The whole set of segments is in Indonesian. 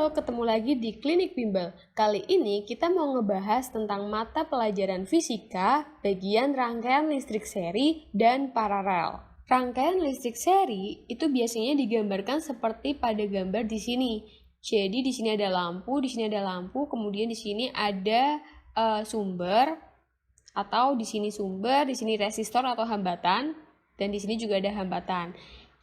Halo, ketemu lagi di Klinik Bimbel. Kali ini kita mau ngebahas tentang mata pelajaran fisika, bagian rangkaian listrik seri dan paralel. Rangkaian listrik seri itu biasanya digambarkan seperti pada gambar di sini. Jadi di sini ada lampu, di sini ada lampu, kemudian di sini ada sumber, atau di sini sumber, di sini resistor atau hambatan, dan di sini juga ada hambatan.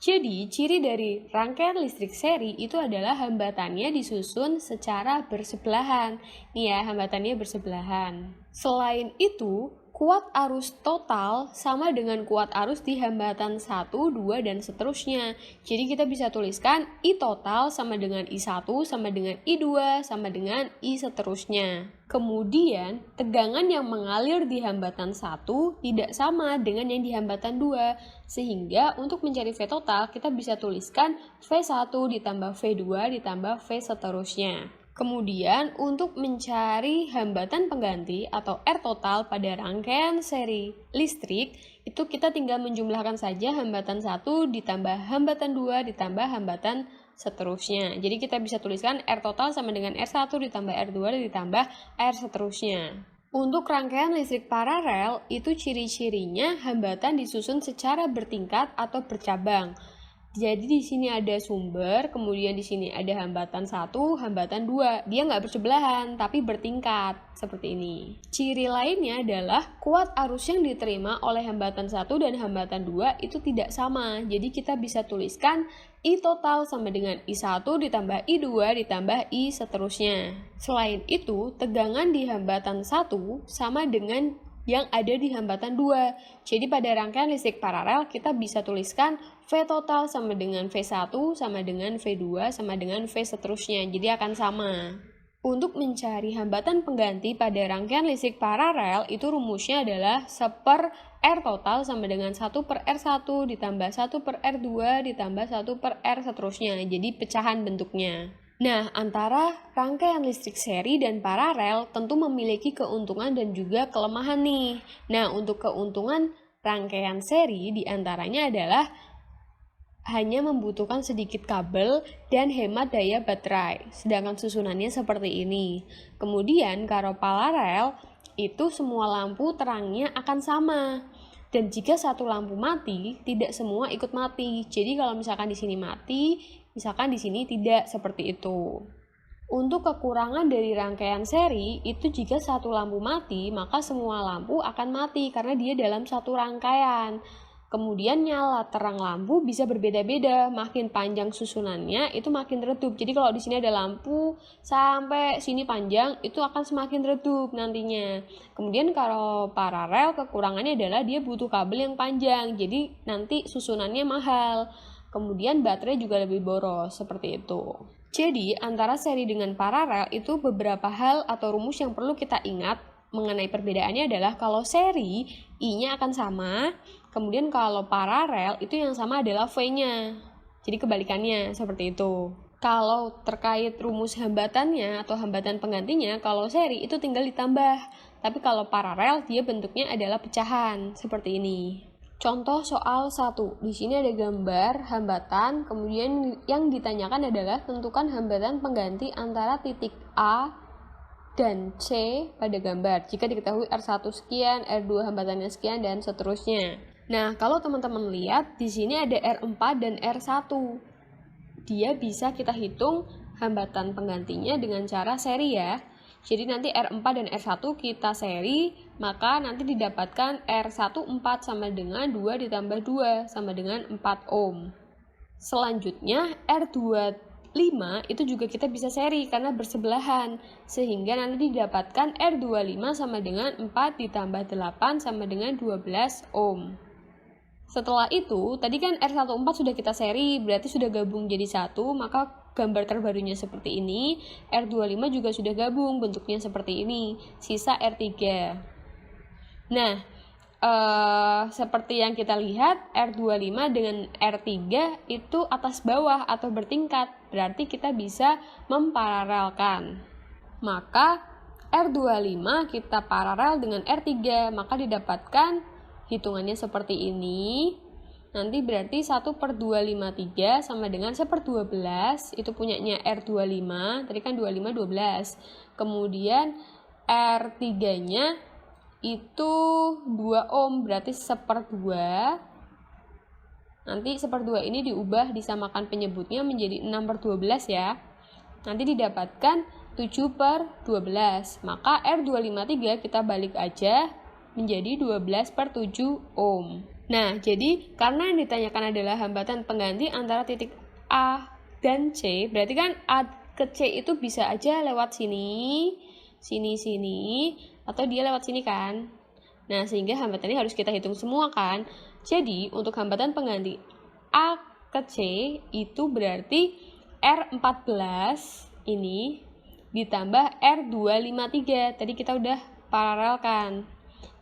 Jadi, ciri dari rangkaian listrik seri itu adalah hambatannya disusun secara bersebelahan. Nih ya, hambatannya bersebelahan. Selain itu, kuat arus total sama dengan kuat arus di hambatan 1, 2, dan seterusnya. Jadi kita bisa tuliskan I total sama dengan I1, sama dengan I2, sama dengan I seterusnya. Kemudian, tegangan yang mengalir di hambatan 1 tidak sama dengan yang di hambatan 2. Sehingga untuk mencari V total, kita bisa tuliskan V1 ditambah V2 ditambah V seterusnya. Kemudian, untuk mencari hambatan pengganti atau R total pada rangkaian seri listrik, itu kita tinggal menjumlahkan saja hambatan 1 ditambah hambatan 2 ditambah hambatan seterusnya. Jadi kita bisa tuliskan R total sama dengan R1 ditambah R2 ditambah R seterusnya. Untuk rangkaian listrik paralel, itu ciri-cirinya hambatan disusun secara bertingkat atau bercabang. Jadi di sini ada sumber, kemudian di sini ada hambatan 1, hambatan 2. Dia nggak bersebelahan, tapi bertingkat, seperti ini. Ciri lainnya adalah kuat arus yang diterima oleh hambatan 1 dan hambatan 2 itu tidak sama. Jadi kita bisa tuliskan I total sama dengan I1 ditambah I2 ditambah I seterusnya. Selain itu, tegangan di hambatan 1 sama dengan yang ada di hambatan 2. Jadi pada rangkaian listrik paralel kita bisa tuliskan V total sama dengan V1 sama dengan V2 sama dengan V seterusnya. Jadi akan sama. Untuk mencari hambatan pengganti pada rangkaian listrik paralel itu rumusnya adalah 1 per R total sama dengan 1 per R1 ditambah 1 per R2 ditambah 1 per R seterusnya. Jadi pecahan bentuknya. Nah, antara rangkaian listrik seri dan paralel tentu memiliki keuntungan dan juga kelemahan nih. Nah, untuk keuntungan rangkaian seri diantaranya adalah hanya membutuhkan sedikit kabel dan hemat daya baterai, sedangkan susunannya seperti ini. Kemudian, kalau paralel, itu semua lampu terangnya akan sama. Dan jika satu lampu mati, tidak semua ikut mati. Jadi kalau misalkan di sini mati, misalkan di sini tidak, seperti itu. Untuk kekurangan dari rangkaian seri, itu jika satu lampu mati, maka semua lampu akan mati karena dia dalam satu rangkaian. Kemudian nyala terang lampu bisa berbeda-beda, makin panjang susunannya itu makin redup. Jadi kalau di sini ada lampu sampai sini panjang, itu akan semakin redup nantinya. Kemudian kalau paralel, kekurangannya adalah dia butuh kabel yang panjang, jadi nanti susunannya mahal. Kemudian baterai juga lebih boros, seperti itu. Jadi antara seri dengan paralel itu beberapa hal atau rumus yang perlu kita ingat mengenai perbedaannya adalah kalau seri I-nya akan sama, kemudian kalau paralel itu yang sama adalah V-nya. Jadi kebalikannya seperti itu. Kalau terkait rumus hambatannya atau hambatan penggantinya, kalau seri itu tinggal ditambah. Tapi kalau paralel dia bentuknya adalah pecahan seperti ini. Contoh soal 1. Di sini ada gambar hambatan, kemudian yang ditanyakan adalah tentukan hambatan pengganti antara titik A dan C pada gambar. Jika diketahui R1 sekian, R2 hambatannya sekian, dan seterusnya. Nah, kalau teman-teman lihat, di sini ada R4 dan R1. Dia bisa kita hitung hambatan penggantinya dengan cara seri ya. Jadi nanti R4 dan R1 kita seri, maka nanti didapatkan R14 sama dengan 2 ditambah 2 sama dengan 4 ohm. Selanjutnya R25 itu juga kita bisa seri karena bersebelahan, sehingga nanti didapatkan R25 sama dengan 4 ditambah 8 sama dengan 12 ohm. Setelah itu, tadi kan R14 sudah kita seri, berarti sudah gabung jadi satu, maka gambar terbarunya seperti ini. R25 juga sudah gabung, bentuknya seperti ini. Sisa R3. Nah, seperti yang kita lihat, R25 dengan R3 itu atas bawah atau bertingkat, berarti kita bisa memparalelkan. Maka R25 kita paralel dengan R3, maka didapatkan hitungannya seperti ini. nanti berarti 1/253 sama dengan 1/12, itu punyanya R25, tadi kan 25, 12. Kemudian R3-nya itu 2 ohm, berarti 1/2. Nanti 1/2 ini diubah disamakan penyebutnya menjadi 6/12 ya. Nanti didapatkan 7/12. Maka R253 kita balik aja menjadi 12/7 ohm. Nah, jadi karena yang ditanyakan adalah hambatan pengganti antara titik A dan C, berarti kan A ke C itu bisa aja lewat sini, atau dia lewat sini kan. Nah, sehingga hambatannya harus kita hitung semua kan. Jadi, untuk hambatan pengganti A ke C itu berarti R14 ini ditambah R253. Tadi kita udah paralelkan.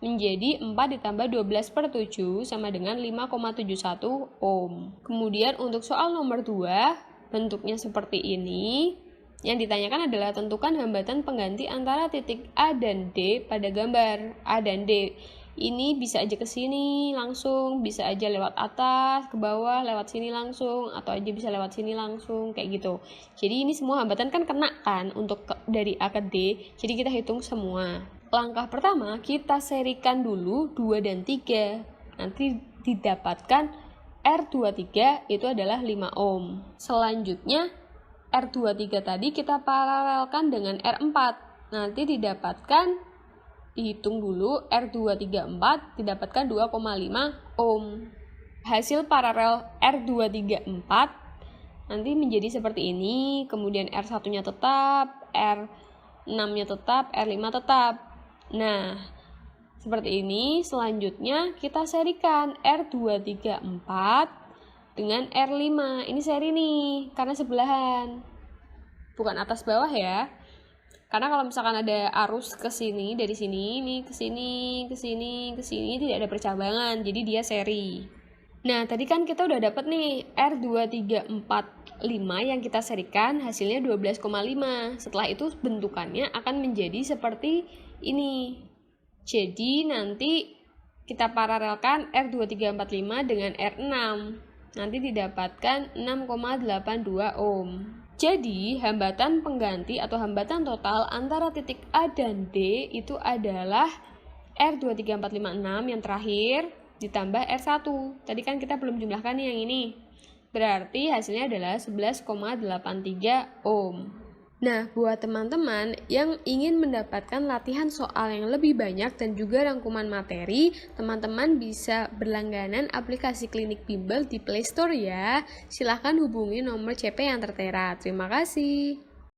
Menjadi 4 ditambah 12/7 sama dengan 5,71 ohm. Kemudian untuk soal nomor 2, bentuknya seperti ini. Yang ditanyakan adalah tentukan hambatan pengganti antara titik A dan D pada gambar A dan D. Ini bisa aja ke sini langsung, bisa aja lewat atas, ke bawah, lewat sini langsung, atau aja bisa lewat sini langsung, kayak gitu. Jadi ini semua hambatan kan kena kan untuk dari A ke D, jadi kita hitung semua. Langkah pertama, kita serikan dulu 2 dan 3. Nanti didapatkan R23 itu adalah 5 ohm. Selanjutnya, R23 tadi kita paralelkan dengan R4. Nanti didapatkan, dihitung dulu, R234 didapatkan 2,5 ohm. Hasil paralel R234 nanti menjadi seperti ini. Kemudian R1-nya tetap, R6-nya tetap, R5 tetap. Nah, seperti ini. Selanjutnya kita serikan R234 dengan R5. Ini seri nih, karena sebelahan. Bukan atas bawah ya. Karena kalau misalkan ada arus ke sini, dari sini, ini ke sini, ke sini, ke sini, tidak ada percabangan. Jadi dia seri. Nah, tadi kan kita udah dapat nih R2345 yang kita serikan hasilnya 12,5. Setelah itu bentukannya akan menjadi seperti ini. Jadi nanti kita paralelkan R2345 dengan R6. Nanti didapatkan 6,82 ohm. Jadi hambatan pengganti atau hambatan total antara titik A dan D itu adalah R23456 yang terakhir ditambah R1. Tadi kan kita belum jumlahkan nih yang ini. Berarti hasilnya adalah 11,83 ohm. Nah, buat teman-teman yang ingin mendapatkan latihan soal yang lebih banyak dan juga rangkuman materi, teman-teman bisa berlangganan aplikasi Klinik Bimbel di Play Store ya. Silahkan hubungi nomor CP yang tertera. Terima kasih.